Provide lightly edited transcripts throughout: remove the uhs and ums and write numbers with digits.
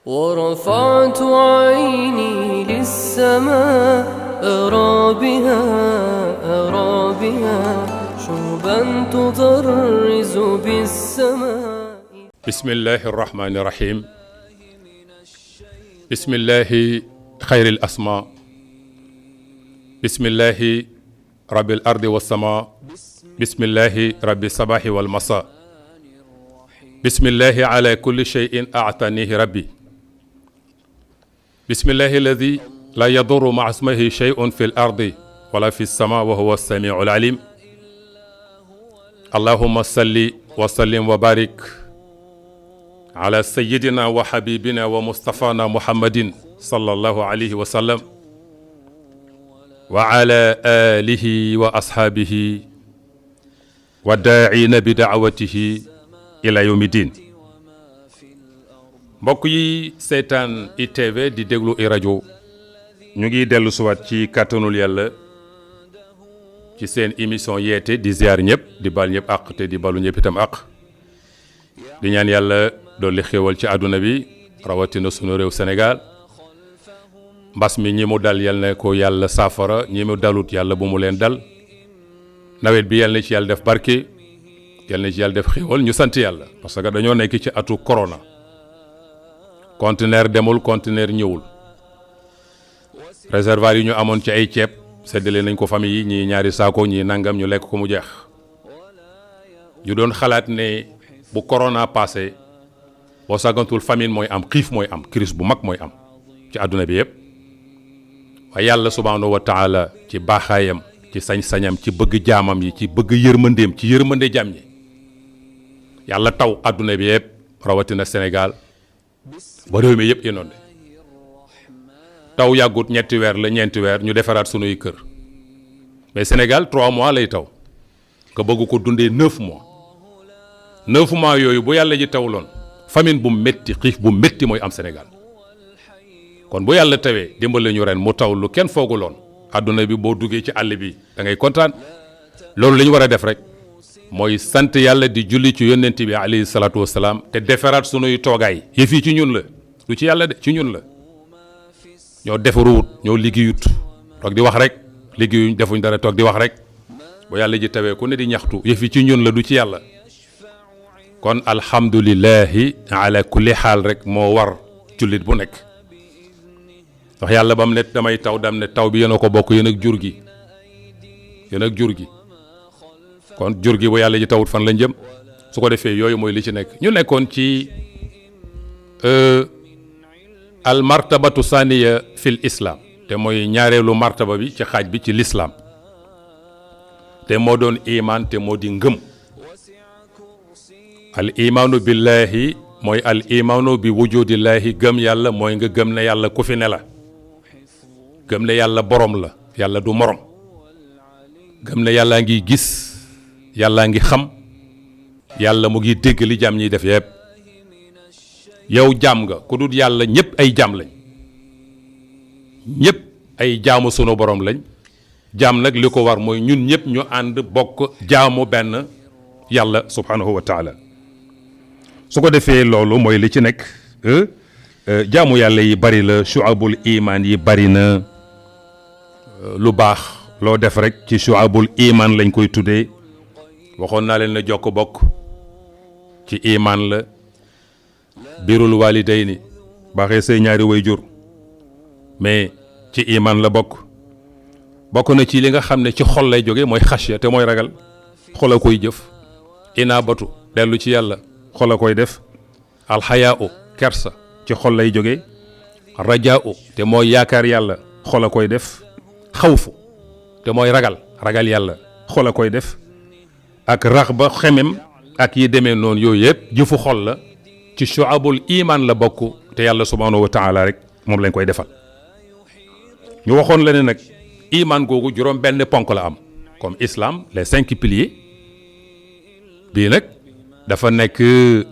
ورفعت عيني للسماء أرى بها شوبا تطرز بالسماء. بسم الله الرحمن الرحيم. بسم الله خير الأسماء. بسم الله رب الأرض والسماء. بسم الله رب الصباح والمساء. بسم الله على كل شيء أعطانيه ربي. بسم الله الذي لا يضر مع اسمه شيء في الأرض ولا في السماء وهو السميع العليم. اللهم صل وسلم وبارك على سيدنا وحبيبنا ومصطفانا محمد صلى الله عليه وسلم وعلى آله وأصحابه والداعين بدعوته إلى يوم الدين. mbokk yi seetaan ITV di déglu i rajo ñu ngi dellu suwaat ci kàttanul yàlla ci seen émission yeete di ziar ñëpp di bal ñëpp àq te di balu ñëpp itam àq di ñaan yàlla dolli xéewal ci àdduna bi rawatina sunu réew Sénégal mbas mi ñi mu dal yal na ko yàlla saafara ñi mu dalut yàlla bu mu leen dal nawet bi yal na ci yàlla def barke yal na ci yàlla def xéewal ñu sant yàlla parce que dañoo nekk ci atu corona conteneur demul conteneur ñëwul réservoir yi ñu amoon ci ay ceeb séddale nañ ko famille yi ñii ñaari saako ñii nangam ñu lekk ko mu jeex ñu doon xalaat ne bu corona passé boo sàggantul famine mooy am xiif mooy am crise bu mag mooy am ci àdduna bi yëpp waaye yàlla subhaanahu wa taala ci baaxaayam ci sañ-sañam ci bëgg jaamam yi ci bëgg yërmandeem ci yërmande jaam ñi yàlla taw àdduna bi yëpp rawatina Sénégal ba réew mi yëpp inondé taw yàggut ñetti weer la ñeenti weer ñu defaraat sunuy kër mais Sénégal 3 mois lay taw nga bëgg ko dundee 9 mois 9 mois yooyu bu yàlla ji tawloon famine bu métti xiif bu métti mooy am Sénégal kon bu yàlla tawee dimbali ñu ren mu taw lu kenn fooguloon àdduna bi boo duggee ci àll bi da ngay kontaan loolu la ñu war a def rek mooy sant yàlla di julli ci yónnent bi alayhi salaatu wasalaam te defaraat sunuy toogaay yëf yi ci ñun la lu ci yàlla de ci ñun la ñoo defaruwut ñoo liggéeyut toog di wax rek liggéeyuñ defuñ dara toog di wax rek bu yàlla ji tawee ku ne di ñaxtu yëf yi ci ñun la du ci yàlla kon alhamdulillahi ala kulli xaal rek moo war jullit bu nekk ndax yàlla ba mu ne damay taw dam ne taw bi yéen a ko bokk yéen ak jur gi yéen ak jur gi kon jur gi bu yàlla ji tawut fan lañ jëm su ko defee yooyu mooy li ci nekk ñu nekkoon ci al martabatu saniya fil islam te mooy ñaareelu martaba bi ci xaaj bi ci l'islam te moo doon iman te moo di ngëm al imaanu billahi mooy al imaanu bi wujudillahi gëm yàlla mooy nga gëm ne yàlla ku fi ne la gëm ne yàlla borom la yàlla du morom gëm ne yàllaa ngi gis yàllaa ngi xam yàlla mu ngi dégg li jaam ñiy def yëpp yow jaam nga ku dul yàlla ñëpp ay jaam lañ ñëpp ay jaamu sunu borom lañ jaam nag li ko war mooy ñun ñëpp ñu ànd bokk jaamu benn yàlla subhanahu wa taala su ko defee loolu mooy li ci nekk jaamu yàlla yi bari la shu'abul iman yi bari na lu baax loo def rek ci shu'abul iman lañ koy tuddee waxoon naa leen ne jokk bokk ci iman la birul walidayni baaxee say ñaari way jur mais ci iman la bokk na ci li nga xam ne ci xol lay jóge mooy xasya te mooy ragal xol a koy jëf inaabatu dellu ci yàlla xol a koy def alxayaau kersa ci xol lay jóge rajaau te mooy yaakaar yàlla xol a koy def xawfu te mooy ragal yàlla xol a koy def ak raxba xemem ak yi demee noonu yooyu yëpp jëfu xol la ci shu'abul iman la bokk te yàlla subhanahu wa taala rek moom lañ koy defal ñu waxoon la ne nag iman googu juróom benn ponk la am comme islam les 5 piliers bii nag dafa nekk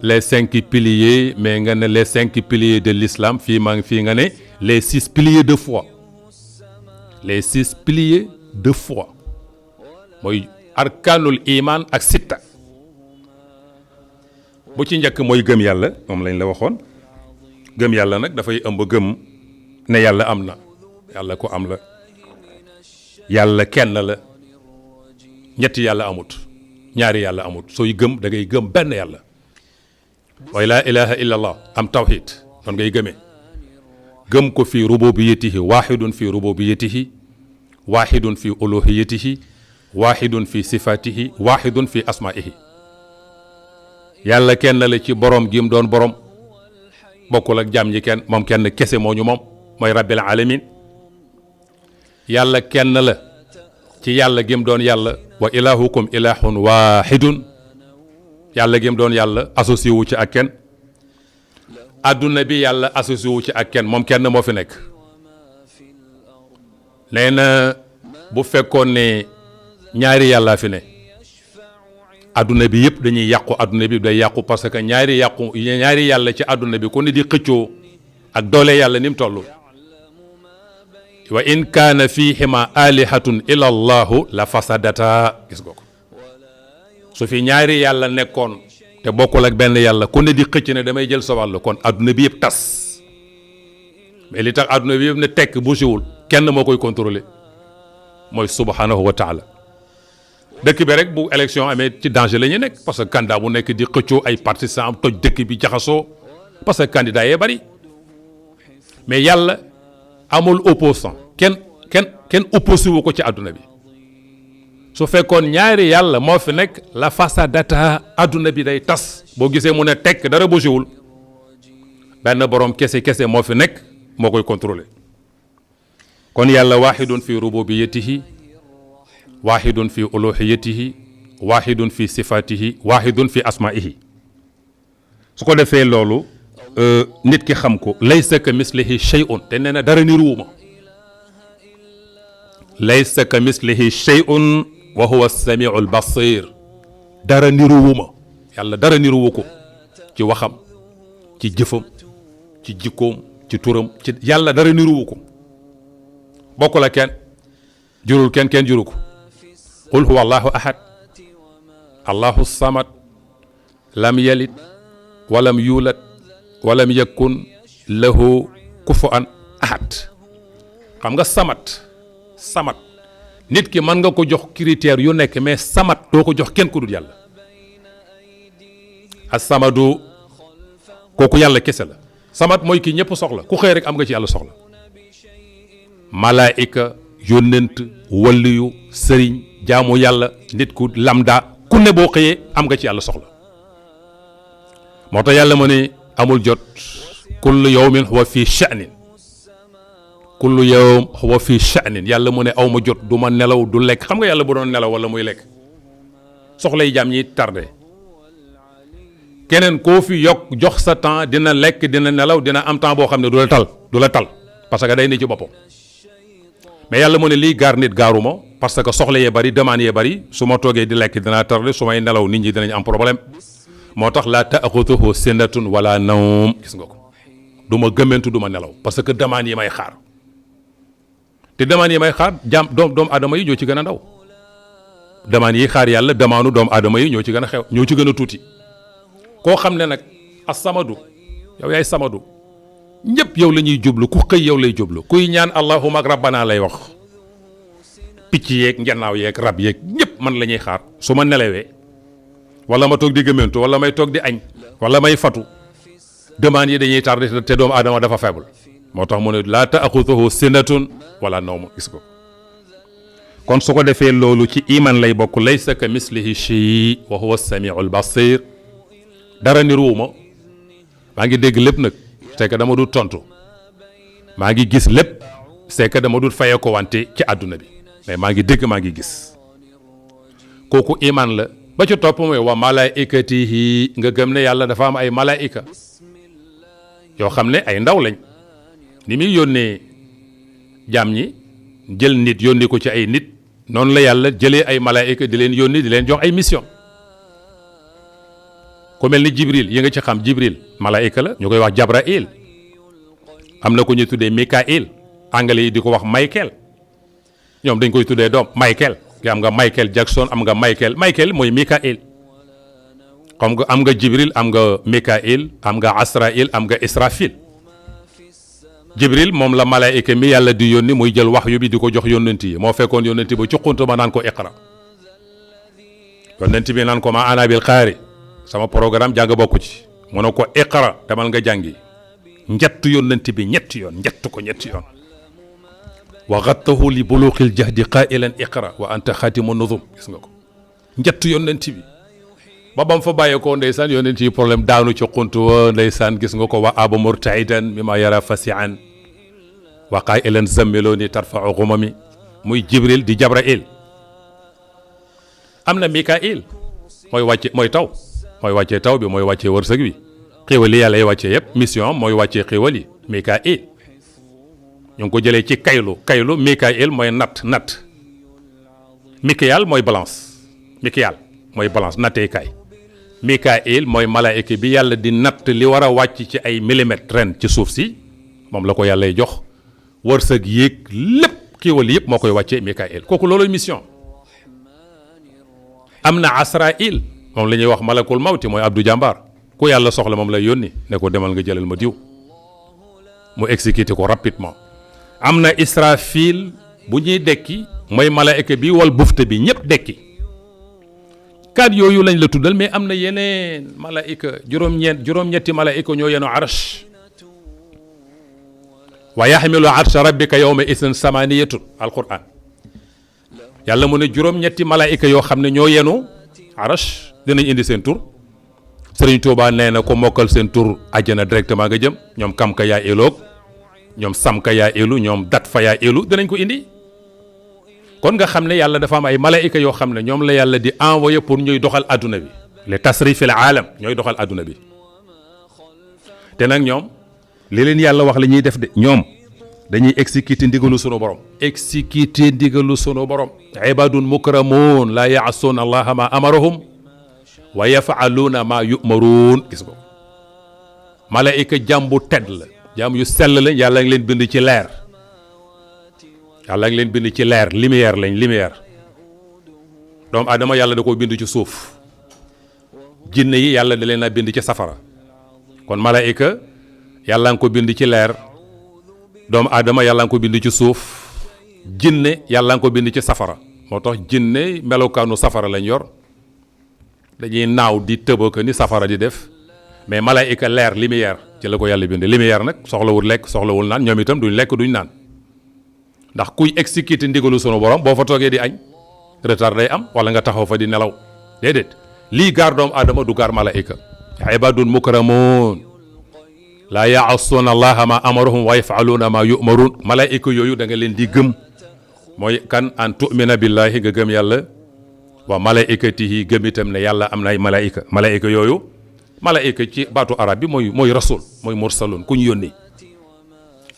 les 5 piliers mais nga ne les 5 piliers de l'islam fii nga ne les 6 piliers de foi les 6 piliers de foi mooy arkanul iman ak sitta bu ci njëkk mooy gëm yàlla moom lañ la waxoon gëm yàlla nag dafay ëmb gëm ne yàlla am na yàlla ko am la yàlla kenn la ñetti yàlla amut ñaari yàlla amut sooy gëm da ngay gëm benn yàlla waaye laa ilaha illa allah am tawhid noon ngay gëmee gëm ko fi rububiyatihi waxidun fi rububiyatihi waxidun fi uluhiyatihi waxidun fi sifatihi waxidun fi asmaihi yàlla kenn la ci borom gi mu doon borom bokkul ak jaam ñi kenn moom kenn kese moo ñu moom mooy rabbil alamin yàlla kenn la ci yàlla gi mu doon yàlla wa ilahukum ilahun waxidun yàlla gi mu doon yàlla associé wu ci ak kenn adduna bi yàlla associé wu ci ak kenn moom kenn moo fi nekk nee na bu fekkoon ne ñaari yàlla fi ne adduna bi yëpp dañuy yàqu adduna bi day yàqu parce que ñaari yàlla ci adduna bi ku ne di xëccoo ak doole yàlla ni mu toll wa in kaana fihima alihatun illa allahu la fasadata gis nga ko su fi ñaari yàlla nekkoon te bokkul ak benn yàlla ku ne di xëcc ne damay jël sa wàll kon adduna bi yëpp tas mais li tax adduna bi yëpp ne tekk bu siwul kenn moo koy contrôler mooy subhanahu wa taala dëkk bi rek bu élection amee ci danger la ñuy nekk parce que candidat bu nekk di xëccoo ay partisans am toj dëkk bi jaxasoo parce que candidat yee bari mais yàlla amul opposant kenn opposé wu ko ci àdduna bi su fekkoon ñaari yàlla moo fi nekk la fasadata àdduna bi day tas boo gisee mu ne tekk dara bougéwul benn borom kese moo fi nekk moo koy contrôler kon yàlla waxidun fi rububiyatihi waxidun fi uluhiyatihi waxidun fi sifatihi waxidun fi asmaihi su ko defee loolu nit ki xam ko laysa ka mislihi shay'un te nee na dara niruwuma laysa ka mislihi shay'un wa huwa as-sami'u al-basir dara niruwuma yàlla dara niruwu ko ci waxam ci jëfam ci jikkoom ci turam ci yàlla dara niruwu ko bokkul ak kenn jurul kenn juru ko qul huwa allahu ahad allahu samad lam yalid walam yulad walam yakun lahu kufuwan ahad xam nga samat nit ki mën nga ko jox critère yu nekk mais samat doo ko jox kenn ku dul yàlla as-samadu kooku yàlla kese la samat mooy kii ñëpp soxla ku xëy rek am nga ci yàlla soxla malaayika yónnent walliyu sëriñ jaamu yàlla nit ku lamda ku ne boo xëyee am nga ci yàlla soxla moo tax yàlla ma ne amul jot kullu yawmin huwa fi sha'nin kullu yawm huwa fi sha'nin yàlla mu ne aw ma jot du ma nelaw du lekk xam nga yàlla bu doon nelaw wala muy lekk soxlay jaam ñi tardé keneen koo fi yokk jox sa temps dina lekk dina nelaw dina am temps boo xam ne du la tal parce que day ne ci boppam mais yàlla mu ne lii gaar nit gaaruma parce que soxla yee bari demande yee bari su ma toogee di lekk dinaa tardé su may nelaw nit ñi dinañ am problème moo tax laa ta'xuduhu sinatun wala nawm gis nga ko du ma gëmmentu du ma nelaw parce que demande yi may xaar te demande yi may xaar doomu aadama yi ñoo ci gën a ndaw demande yi xaar yàlla demande doomu aadama yi ñoo ci gën a xew ñoo ci gën a tuuti koo xam ne nag as-samadu yow yaay samadu ñëpp yow la ñuy jublu ku xëy yow lay jublu kuy ñaan allahumma ak rabbana lay wax picc yeeg njanaaw yeeg rab yeeg ñëpp man la ñuy xaar su ma nelawee wala ma toog di gëmmentu wala may toog di añ wala may fatu demande yi dañuy tardé te doomu aadama dafa faible moo tax mu ne laa ta'xuduhu sinatun wala nawm gis ko kon su ko defee loolu ci iman lay bokk laysa ka mislihi shay wa huwa as-sami'u al-basir dara niruwuma maa ngi dégg lépp nag c'est que dama dul tontu maa ngi gis lépp c'est que dama dul fayee ko wante ci àdduna bi mais maa ngi dégg maa ngi gis kooku iman la ba ci topp mooy wa malaikatihi nga gëm ne yàlla dafa am ay malaika yoo xam ne ay ndaw lañ ni muy yónnee jaam ñi jël nit yónni ko ci ay nit noonu la yàlla jëlee ay malaika di leen yónni di leen jox ay mission ku mel ni jibril yi nga ci xam jibril malaika la ñu koy wax jabrail am na ko ñu tuddee mikail anglais yi di ko wax michael ñoom dañ koy tuddee doom michael ki am nga Michael Jackson am nga Michael mooy mikail xam nga am nga jibril am nga mikail am nga asrail am nga israfil jibril moom la malaayika mi yàlla di yónni muy jël waxyu bi di ko jox yónnent yi moo fekkoon yónnent ba ci xunt ma naan ko iqra yónnent bi naan ko ma ana bil qaari sama programme jàng bokku ci mu ne ko iqra demal nga jàngi njett yónnent bi ñetti yoon njett ko ñetti yoon wa gattahu li buluqil jahdi qailan iqra wa anta xaatimu nuzum gis nga ko njett yónnent bi ba bam fa bàyyeekoo ndeysaan yónnent yi problème daanu ci xunt wa ndeysaan gis nga ko wa aba murtaidan mimma yara fasian wa qailan zammiloni tarfau xumami muy jibril di jabrail am na mikail mooy wàcce mooy taw mooy wàccee taw bi mooy wàccee wërsëg bi xéwal yi yàlla yi wàccee yëpp mission mooy wàccee xéwal yi mikail ñu ngi ko jëlee ci kaylu mikail mooy natt mikial mooy balance mikial mooy balance natteekaay mikail mooy malaayika bi yàlla di natt li war a wàcc ci ay millimètres ren ci suuf si moom la ko yàllay jox wërsëg yéeg lépp xéwal yëpp moo koy wàccee mikail kooku loolu mission am na asrail moom la ñuy wax malakul mawti mooy abdou jàmbaar ku yàlla soxla moom lay yónni ne ko demal nga jëlal ma diw mu exécuté ko rapidement am na israfil bu ñuy dekki mooy malaayika bi wal bufte bi ñëpp dekki kat yooyu lañ la tuddal mais am na yeneen malaayika juróom-ñetti malaayika ñoo yenu arsh wa yaxmilu arsha rabbika yawma isin samaniyatun alquran yàlla mu ne juróom-ñetti malaayika yoo xam ne ñoo yenu arsh dinañ indi seen tur Sëriñ Tuubaa nee na ko mokkal seen tur àjjana directement nga jëm ñoom kamka yaa eloog ñoom samka yaa elu ñoom dat fa yaa elu dinañ ko indi kon nga xam ne yàlla dafa am ay malaayika yoo xam ne ñoom la yàlla di envoyé pour ñuy doxal adduna bi les tasrifil aalam ñooy doxal adduna bi te nag ñoom li leen yàlla wax la ñuy def de ñoom dañuy exécuter ndigalu sunu borom exécuter ndigalu sunu borom ibadun mukramun la yaasuuna allaha ma amarahum wa yafaluuna ma yumaruun gis ko malaayika jàmm bu tedd la jàmm yu sell lañ yàlla ngi leen bind ci leer yàlla ngi leen bind ci leer lumière lañ lumière doomu aadama yàlla da koo bind ci suuf jinne yi yàlla da leen a bind ci safara kon malaayika yàlla nga ko bind ci leer doomu aadama yàlla nga ko bind ci suuf jinne yàlla nga ko bind ci safara moo tax jinne melokaanu safara lañ yor dañuy naaw di tëbaka ni safara di def mais malaayika leer lumière ci la ko yàlla bind lumière nag soxlawul lekk soxlawul naan ñoom itam duñ lekk duñ naan ndax kuy exécuter ndigalu sunu borom boo fa toogee di añ retard day am wala nga taxaw fa di nelaw déedéet lii gaar doomu aadama du gaar malaayika ibadun mukramun laa yaasuuna allaha ma amarahum wa yafaluuna ma yumaruun malaayika yooyu da nga leen di gëm mooy kan an tumina billahi nga gëm yàlla wa malaikatihi gëm itam ne yàlla am na ay malaayika yooyu malaayika ci baatu arab bi mooy rasul mooy mursalun ku ñu yónni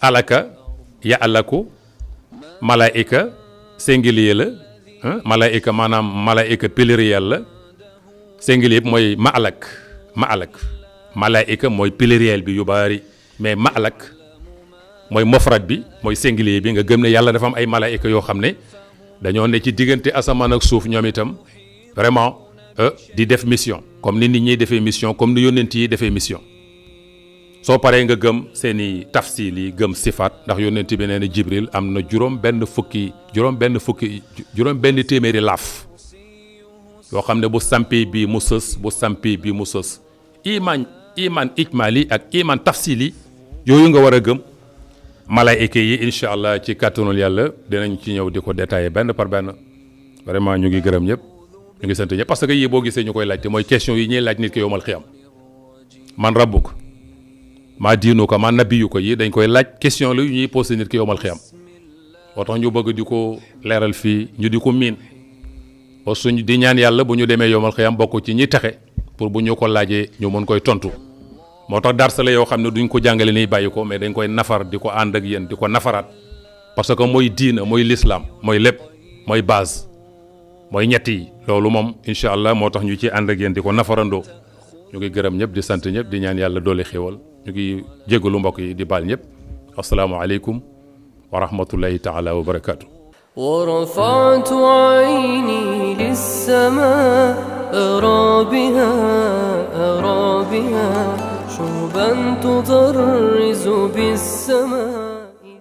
alaka ya alaku malaayika singulier la malaayika maanaam malaayika pluriel la singulier bi mooy maalak malaayika mooy pluriel bi yu bari mais maalak mooy mofrad bi mooy singulier bi nga gëm ne yàlla dafa am ay malaayika yoo xam ne dañoo ne ci diggante asamaan ak suuf ñoom itam vraiment di def mission comme ni nit ñi defee mission comme ni yónnent yi defee mission soo paree nga gëm seeni tafsil yi gëm sifaat ndax yónnent bi nee na Jibril am na juróom benn téeméeri laaf yoo xam ne bu sampi bi mu sës bu sampi bi mu sës iman ijmali ak iman tafsili yooyu nga war a gëm malaayika yi incha allah ci kàttanul yàlla dinañ ci ñëw di ko détaillé benn par benn vraiment ñu ngi gërëm ñëpp ñu ngi sant ñëpp parce que yii boo gisee ñu koy laajte mooy question yi ñuy laaj nit ki yowmal xiyam man rabbuk maa diinu ko maa nabiyu ko yi dañ koy laaj question la yu ñuy posé nit ki yowmal xiyam moo tax ñu bëgg di ko leeral fii ñu di ko miin ba suñ di ñaan yàlla bu ñu demee yowmal xiyam bokk ci ñi texe pour bu ñu ko laajee ñu mën koy tontu moo tax darsa la yoo xam ne duñ ko jàngale nii bàyyi ko mais dañ koy nafar di ko ànd ak yéen di ko nafaraat parce que mooy diina mooy l'islam mooy lépp mooy base mooy ñett yi loolu moom incha allah moo tax ñu ci ànd ak yéen di ko nafarandoo ñu ngi gërëm ñëpp di sant ñëpp di ñaan yàlla doole xéwal ñu ngi jégalu mbokk yi di baal ñëpp asalaamualeykum wa rahmatullahi taala wa barakaatu. ورفعت عيني للسماء أرى بها شوبا تضرز بالسماء